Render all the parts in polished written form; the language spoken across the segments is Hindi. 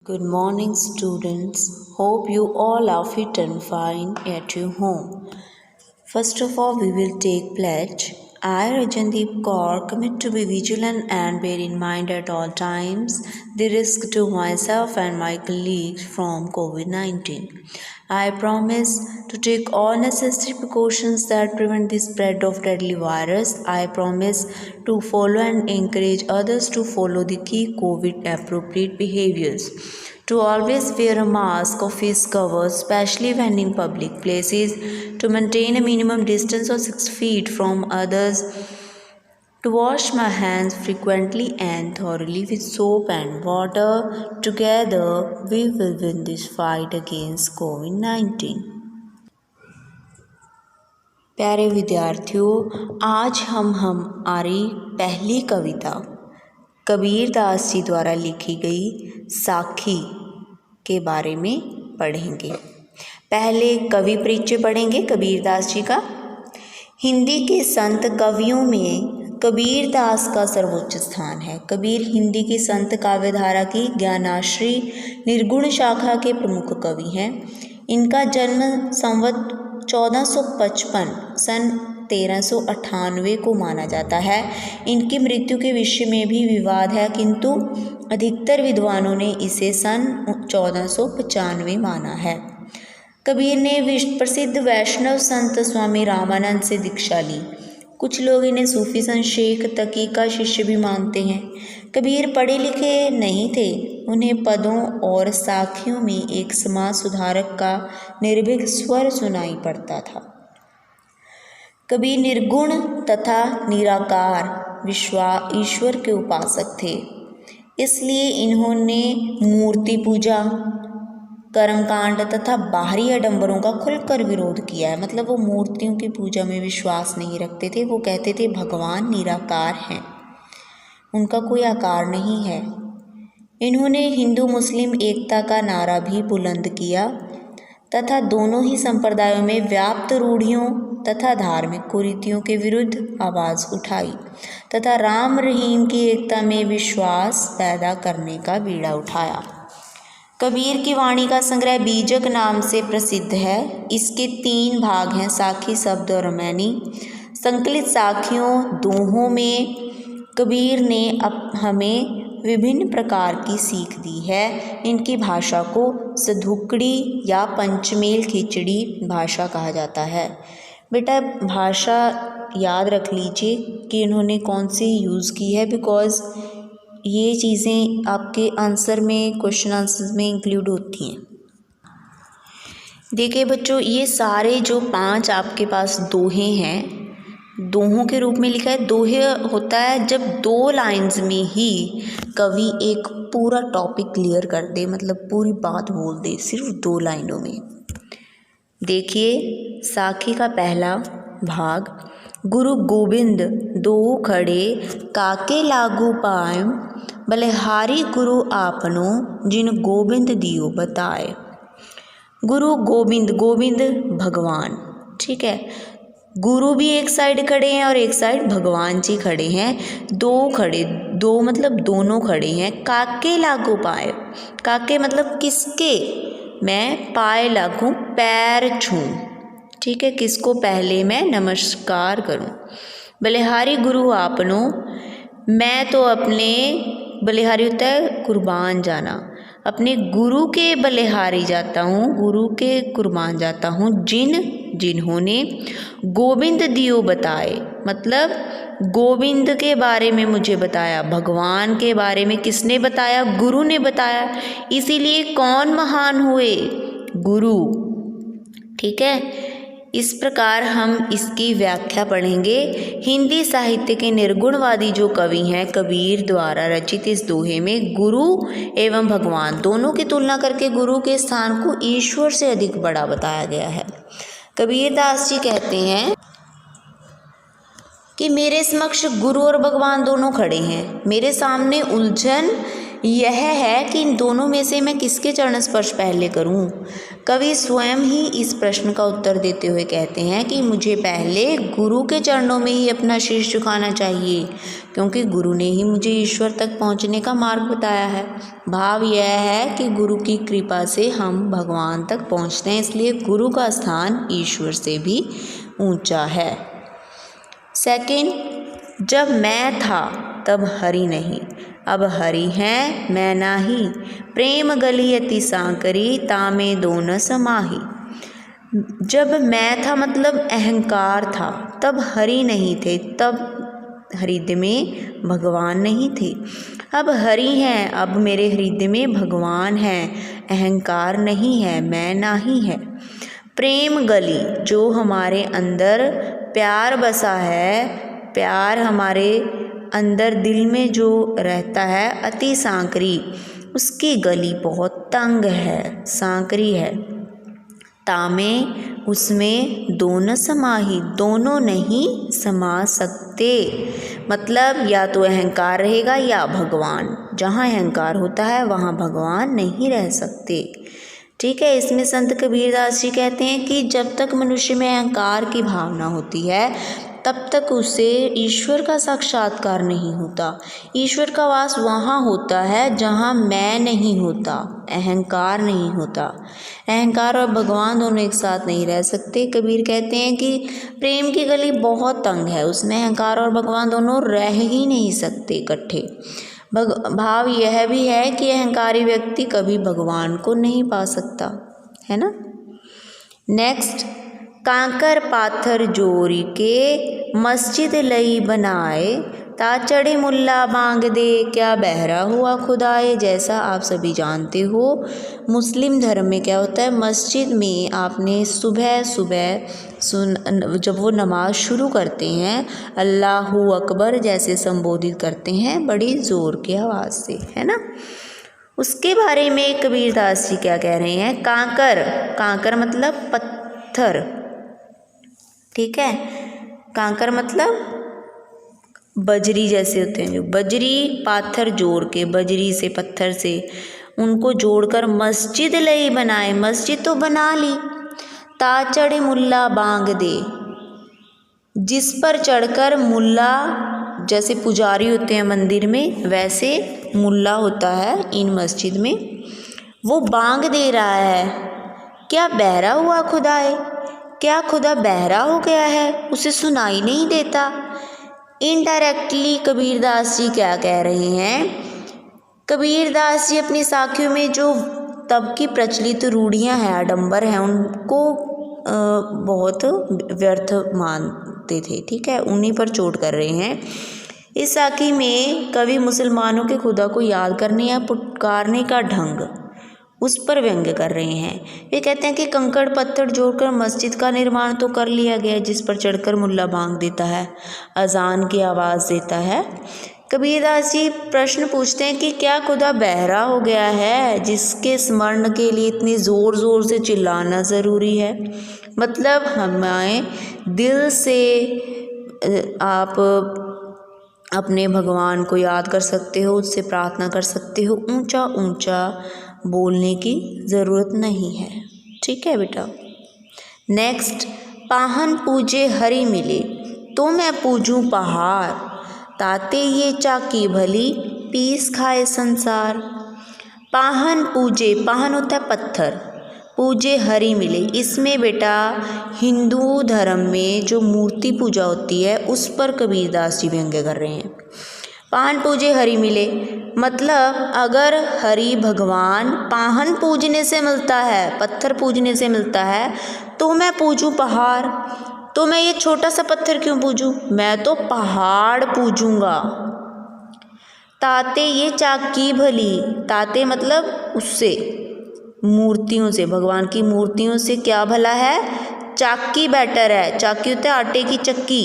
Good morning, students. Hope you all are fit and fine at your home. First of all, we will take pledge. I, Rajandeep Kaur, commit to be vigilant and bear in mind at all times the risk to myself and my colleagues from COVID-19. I promise to take all necessary precautions that prevent the spread of deadly virus. I promise to follow and encourage others to follow the key COVID appropriate behaviors. To always wear a mask or face cover, especially when in public places, to maintain a minimum distance of 6 feet from others, to wash my hands frequently and thoroughly with soap and water. Together, we will win this fight against COVID-19. प्यारे विद्यार्थियों, आज हम हमारी पहली कविता कबीर दास जी द्वारा लिखी गई साखी के बारे में पढ़ेंगे। पहले कवि परिचय पढ़ेंगे कबीर दास जी का। हिंदी के संत कवियों में कबीर दास का सर्वोच्च स्थान है। कबीर हिंदी की संत काव्यधारा की ज्ञानाश्री निर्गुण शाखा के प्रमुख कवि हैं। इनका जन्म संवत 1455 सन 1398 को माना जाता है। इनकी मृत्यु के विषय में भी विवाद है, किंतु अधिकतर विद्वानों ने इसे सन 1495 माना है। कबीर ने प्रसिद्ध वैष्णव संत स्वामी रामानंद से दीक्षा ली। कुछ लोग इन्हें सूफी संत शेख तकी का शिष्य भी मानते हैं। कबीर पढ़े लिखे नहीं थे। उन्हें पदों और साखियों में एक समाज सुधारक का निर्भीक स्वर सुनाई पड़ता था। कबीर निर्गुण तथा निराकार ईश्वर के उपासक थे। इसलिए इन्होंने मूर्ति पूजा, कर्मकांड तथा बाहरी आडंबरों का खुलकर विरोध किया है। मतलब वो मूर्तियों की पूजा में विश्वास नहीं रखते थे। वो कहते थे भगवान निराकार हैं, उनका कोई आकार नहीं है। इन्होंने हिंदू मुस्लिम एकता का नारा भी बुलंद किया तथा दोनों ही संप्रदायों में व्याप्त रूढ़ियों तथा धार्मिक कुरीतियों के विरुद्ध आवाज़ उठाई तथा राम रहीम की एकता में विश्वास पैदा करने का बीड़ा उठाया। कबीर की वाणी का संग्रह बीजक नाम से प्रसिद्ध है। इसके 3 भाग हैं, साखी, शब्द और मैनी। संकलित साखियों दोहों में कबीर ने हमें विभिन्न प्रकार की सीख दी है। इनकी भाषा को सधुकड़ी या पंचमेल खिचड़ी भाषा कहा जाता है। बेटा भाषा याद रख लीजिए कि इन्होंने कौन सी यूज़ की है, बिकॉज़ ये चीज़ें आपके आंसर में, क्वेश्चन आंसर में इंक्लूड होती हैं। देखिए बच्चों, ये सारे जो 5 आपके पास दोहे हैं, दोहों के रूप में लिखा है। दोहे होता है जब 2 लाइन्स में ही कवि एक पूरा टॉपिक क्लियर कर दे, मतलब पूरी बात बोल दे सिर्फ 2 लाइनों में। देखिए साखी का पहला भाग, गुरु गोबिंद दोहु खड़े काके लागू पाए, बलिहारी गुरु आपनो जिन गोबिंद दियो बताए। गुरु गोबिंद, गोबिंद भगवान, ठीक है। गुरु भी एक साइड खड़े हैं और एक साइड भगवान जी खड़े हैं। दो मतलब दोनों खड़े हैं। काके लागू पाए, काके मतलब किसके, मैं पाए लागू पैर छूं, ठीक है, किसको पहले मैं नमस्कार करूं। बलिहारी गुरु आपनो, मैं तो अपने, बलिहारी होता है कुर्बान जाना, अपने गुरु के बलिहारी जाता हूँ, गुरु के कुर्बान जाता हूँ। जिन्होंने गोविंद दियो बताए, मतलब गोविंद के बारे में मुझे बताया। भगवान के बारे में किसने बताया? गुरु ने बताया। इसीलिए कौन महान हुए? गुरु, ठीक है। इस प्रकार हम इसकी व्याख्या पढ़ेंगे। हिंदी साहित्य के निर्गुणवादी जो कवि हैं, कबीर द्वारा रचित इस दोहे में गुरु एवं भगवान दोनों की तुलना करके गुरु के स्थान को ईश्वर से अधिक बड़ा बताया गया है। कबीर दास जी कहते हैं कि मेरे समक्ष गुरु और भगवान दोनों खड़े हैं। मेरे सामने उलझन यह है कि इन दोनों में से मैं किसके चरण स्पर्श पहले करूं। कवि स्वयं ही इस प्रश्न का उत्तर देते हुए कहते हैं कि मुझे पहले गुरु के चरणों में ही अपना शीश झुकाना चाहिए, क्योंकि गुरु ने ही मुझे ईश्वर तक पहुंचने का मार्ग बताया है। भाव यह है कि गुरु की कृपा से हम भगवान तक पहुंचते हैं, इसलिए गुरु का स्थान ईश्वर से भी ऊंचा है। सेकंड, जब मैं था तब हरि नहीं, अब हरि हैं मैं नाही। प्रेम गली अति सांकरी, तामे दोन समाही। जब मैं था मतलब अहंकार था, तब हरि नहीं थे, तब हृदय में भगवान नहीं थे। अब हरि हैं, अब मेरे हृदय में भगवान हैं, अहंकार नहीं है, मैं नाही है। प्रेम गली, जो हमारे अंदर प्यार बसा है, प्यार हमारे अंदर दिल में जो रहता है, अति सांकरी, उसकी गली बहुत तंग है, सांकरी है। तामे, उसमें दोनों समाही, दोनों नहीं समा सकते। मतलब या तो अहंकार रहेगा या भगवान। जहाँ अहंकार होता है वहाँ भगवान नहीं रह सकते। ठीक है, इसमें संत कबीरदास जी कहते हैं कि जब तक मनुष्य में अहंकार की भावना होती है तब तक उसे ईश्वर का साक्षात्कार नहीं होता। ईश्वर का वास वहाँ होता है जहाँ मैं नहीं होता, अहंकार नहीं होता। अहंकार और भगवान दोनों एक साथ नहीं रह सकते। कबीर कहते हैं कि प्रेम की गली बहुत तंग है, उसमें अहंकार और भगवान दोनों रह ही नहीं सकते इकट्ठे। भाव यह भी है कि अहंकारी व्यक्ति कभी भगवान को नहीं पा सकता, है ना। नेक्स्ट, कांकर पाथर जोरी के, मस्जिद लई बनाए, ता चढ़े मुल्ला बांग दे, क्या बहरा हुआ खुदाए। जैसा आप सभी जानते हो, मुस्लिम धर्म में क्या होता है, मस्जिद में आपने सुबह सुबह जब वो नमाज शुरू करते हैं, अल्लाहू अकबर जैसे संबोधित करते हैं बड़ी ज़ोर की आवाज़ से, है ना। उसके बारे में कबीरदास जी क्या कह रहे हैं, कांकर, कांकर मतलब पत्थर, ठीक है। कांकर मतलब बजरी जैसे होते हैं, जो बजरी पाथर जोड़ के, बजरी से पत्थर से उनको जोड़कर मस्जिद लई बनाए, मस्जिद तो बना ली। ता चढ़े मुल्ला बांग दे, जिस पर चढ़कर मुल्ला, जैसे पुजारी होते हैं मंदिर में वैसे मुल्ला होता है इन मस्जिद में, वो बांग दे रहा है। क्या बहरा हुआ खुदा है, क्या खुदा बहरा हो गया है, उसे सुनाई नहीं देता। इनडायरेक्टली कबीरदास जी क्या कह रहे हैं, कबीरदास जी अपनी साखियों में जो तब की प्रचलित रूढ़ियां हैं, आडंबर हैं, उनको बहुत व्यर्थ मानते थे, ठीक है, उन्हीं पर चोट कर रहे हैं। इस साखी में कवि मुसलमानों के खुदा को याद करने या पुकारने का ढंग, उस पर व्यंग्य कर रहे हैं। वे कहते हैं कि कंकड़ पत्थर जोड़कर मस्जिद का निर्माण तो कर लिया गया, जिस पर चढ़कर मुल्ला बांग देता है, अजान की आवाज़ देता है। कबीरदास जी प्रश्न पूछते हैं कि क्या खुदा बहरा हो गया है, जिसके स्मरण के लिए इतनी ज़ोर ज़ोर से चिल्लाना ज़रूरी है। मतलब हमें दिल से आप अपने भगवान को याद कर सकते हो, उससे प्रार्थना कर सकते हो, ऊंचा ऊंचा बोलने की ज़रूरत नहीं है, ठीक है बेटा। नेक्स्ट, पाहन पूजे हरि मिले, तो मैं पूजूं पहाड़, ताते ये चाकी भली, पीस खाए संसार। पाहन पूजे, पाहन होता है पत्थर, पूजे हरि मिले, इसमें बेटा हिंदू धर्म में जो मूर्ति पूजा होती है उस पर कबीरदास जी व्यंग्य कर रहे हैं। पाहन पूजे हरि मिले मतलब अगर हरि भगवान पाहन पूजने से मिलता है, पत्थर पूजने से मिलता है, तो मैं पूजूं पहाड़, तो मैं ये छोटा सा पत्थर क्यों पूजूं, मैं तो पहाड़ पूजूंगा। ताते ये चाकी भली, ताते मतलब उससे, मूर्तियों से, भगवान की मूर्तियों से क्या भला है, चाकी बेटर है। चाकी होता है आटे की चक्की,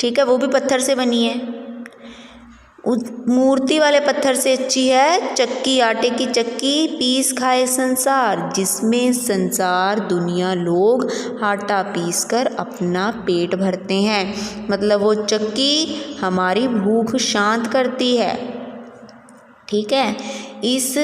ठीक है, वो भी पत्थर से बनी है, उस मूर्ति वाले पत्थर से अच्छी है चक्की, आटे की चक्की। पीस खाए संसार, जिसमें संसार दुनिया लोग आटा पीस कर अपना पेट भरते हैं, मतलब वो चक्की हमारी भूख शांत करती है, ठीक है। इस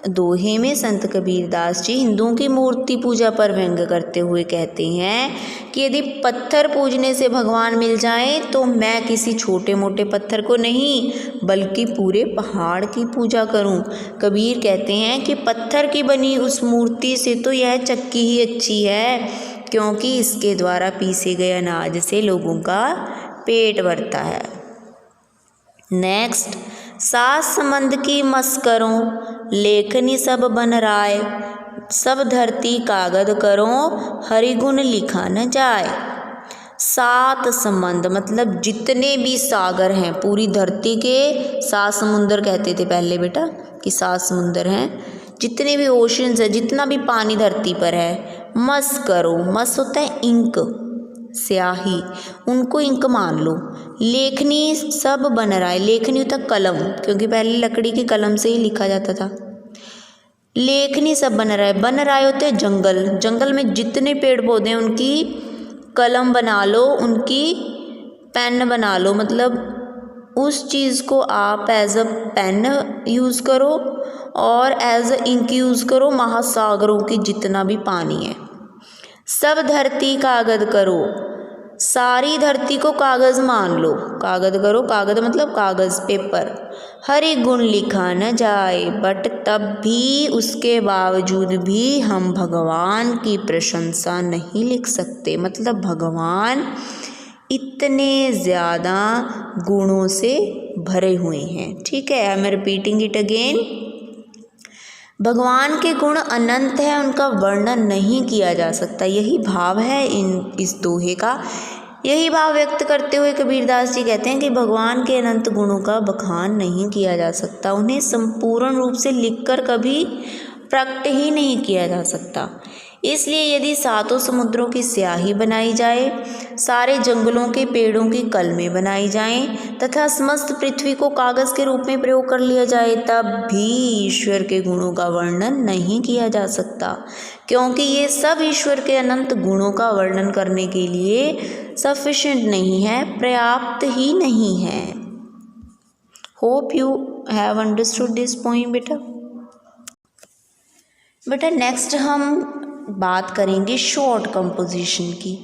दोहे में संत कबीरदास जी हिंदुओं की मूर्ति पूजा पर व्यंग करते हुए कहते हैं कि यदि पत्थर पूजने से भगवान मिल जाएं तो मैं किसी छोटे मोटे पत्थर को नहीं बल्कि पूरे पहाड़ की पूजा करूं। कबीर कहते हैं कि पत्थर की बनी उस मूर्ति से तो यह चक्की ही अच्छी है, क्योंकि इसके द्वारा पीसे गए अनाज से लोगों का पेट भरता है। नेक्स्ट, सास संबंध की मस्करों लेखनी सब बन राय, सब धरती कागद करो हरिगुण लिखा न जाए। सात संबंध मतलब जितने भी सागर हैं पूरी धरती के, सात समुंदर कहते थे पहले बेटा कि सात समुंदर हैं, जितने भी ओशंस है, जितना भी पानी धरती पर है, मस करो, मस होता है इंक, स्याही, उनको इंक मान लो। लेखनी सब बन रहा है, लेखनी होता कलम, क्योंकि पहले लकड़ी की कलम से ही लिखा जाता था। लेखनी सब बन रहा है, बन रहा होते जंगल, जंगल में जितने पेड़ पौधे हैं उनकी कलम बना लो, उनकी पेन बना लो, मतलब उस चीज़ को आप एज अ पेन यूज़ करो और एज अ इंक यूज़ करो महासागरों की जितना भी पानी है। सब धरती कागज करो, सारी धरती को कागज़ मान लो, कागज करो, कागज मतलब कागज़ पेपर। हरि गुण लिखा न जाए, बट तब भी उसके बावजूद भी हम भगवान की प्रशंसा नहीं लिख सकते, मतलब भगवान इतने ज़्यादा गुणों से भरे हुए हैं। ठीक है, I am repeating it again. भगवान के गुण अनंत है, उनका वर्णन नहीं किया जा सकता, यही भाव है इस दोहे का। यही भाव व्यक्त करते हुए कबीरदास जी कहते हैं कि भगवान के अनंत गुणों का बखान नहीं किया जा सकता, उन्हें संपूर्ण रूप से लिखकर कभी प्रकट ही नहीं किया जा सकता। इसलिए यदि सातों समुद्रों की स्याही बनाई जाए, सारे जंगलों के पेड़ों की कलमें बनाई जाएं तथा समस्त पृथ्वी को कागज़ के रूप में प्रयोग कर लिया जाए, तब भी ईश्वर के गुणों का वर्णन नहीं किया जा सकता, क्योंकि ये सब ईश्वर के अनंत गुणों का वर्णन करने के लिए सफिशिएंट नहीं है, पर्याप्त ही नहीं है। Hope you have understood this point बेटा। नेक्स्ट हम बात करेंगे शॉर्ट कंपोजिशन की।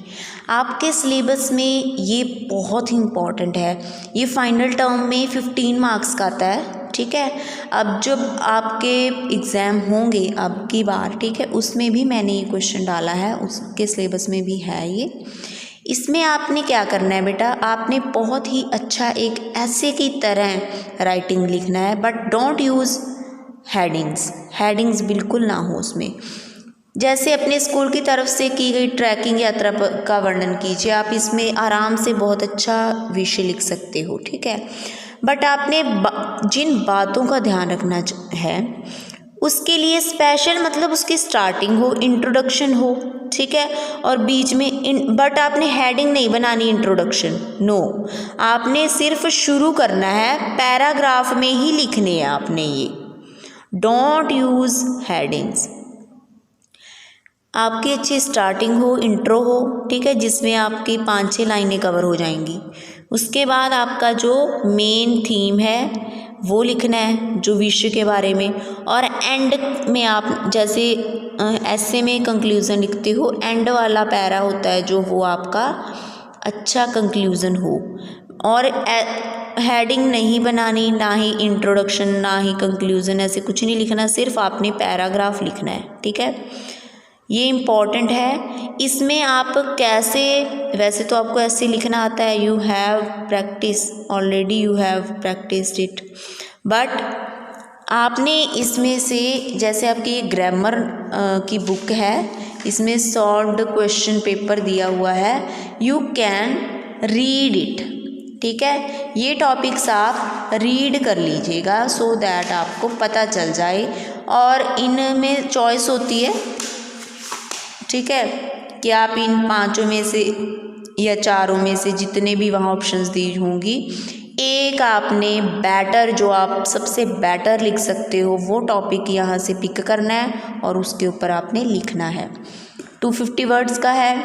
आपके सिलेबस में ये बहुत ही इम्पॉर्टेंट है, ये फाइनल टर्म में 15 मार्क्स का आता है। ठीक है, अब जब आपके एग्ज़ाम होंगे अब की बार, ठीक है, उसमें भी मैंने ये क्वेश्चन डाला है, उसके सिलेबस में भी है ये। इसमें आपने क्या करना है बेटा, आपने बहुत ही अच्छा एक ऐसे की तरह राइटिंग लिखना है, बट डोंट यूज़ हेडिंग्स बिल्कुल ना हो उसमें। जैसे अपने स्कूल की तरफ से की गई ट्रैकिंग यात्रा का वर्णन कीजिए, आप इसमें आराम से बहुत अच्छा विषय लिख सकते हो। ठीक है, बट आपने जिन बातों का ध्यान रखना है उसके लिए स्पेशल मतलब उसकी स्टार्टिंग हो, इंट्रोडक्शन हो, ठीक है, और बीच में बट आपने हेडिंग नहीं बनानी इंट्रोडक्शन, नो, आपने सिर्फ शुरू करना है, पैराग्राफ में ही लिखने हैं आपने ये, डोंट यूज़ हेडिंग्स। आपकी अच्छी स्टार्टिंग हो, इंट्रो हो, ठीक है, जिसमें आपकी 5-6 लाइनें कवर हो जाएंगी। उसके बाद आपका जो मेन थीम है वो लिखना है, जो विषय के बारे में, और एंड में आप जैसे ऐसे में कंक्लूज़न लिखते हो, एंड वाला पैरा होता है जो वो आपका अच्छा कंक्लूज़न हो। और हेडिंग नहीं बनानी, ना ही इंट्रोडक्शन, ना ही कंक्लूज़न, ऐसे कुछ नहीं लिखना, सिर्फ आपने पैराग्राफ लिखना है। ठीक है, ये इम्पॉर्टेंट है। इसमें आप कैसे, वैसे तो आपको ऐसे लिखना आता है, you have practice already, you have practised it, but आपने इसमें से जैसे आपकी ग्रामर की बुक है, इसमें सॉल्व्ड क्वेश्चन पेपर दिया हुआ है, यू कैन रीड इट। ठीक है, ये टॉपिक्स आप रीड कर लीजिएगा सो दैट आपको पता चल जाए, और इनमें चॉइस होती है, ठीक है, कि आप इन 5 में से या 4 में से जितने भी वहाँ ऑप्शंस दी होंगी, एक आपने बेटर, जो आप सबसे बेटर लिख सकते हो वो टॉपिक यहाँ से पिक करना है और उसके ऊपर आपने लिखना है। 250 वर्ड्स का है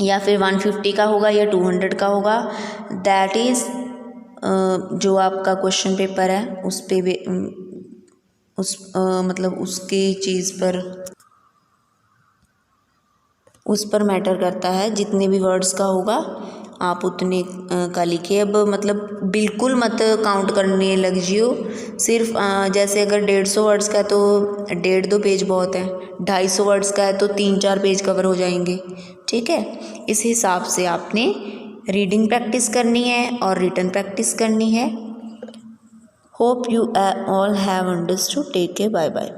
या फिर 150 का होगा या 200 का होगा, दैट इज़ जो आपका क्वेश्चन पेपर है उस पे भी मतलब उसकी चीज़ पर उस पर मैटर करता है। जितने भी वर्ड्स का होगा आप उतने का लिखिए। अब मतलब बिल्कुल मत काउंट करने लग जियो। सिर्फ जैसे अगर 150 वर्ड्स का है तो 1.5-2 पेज बहुत है, 250 वर्ड्स का है तो 3-4 पेज कवर हो जाएंगे। ठीक है, इस हिसाब से आपने रीडिंग प्रैक्टिस करनी है और रिटन प्रैक्टिस करनी है। Hope you all have understood. Take care, bye bye.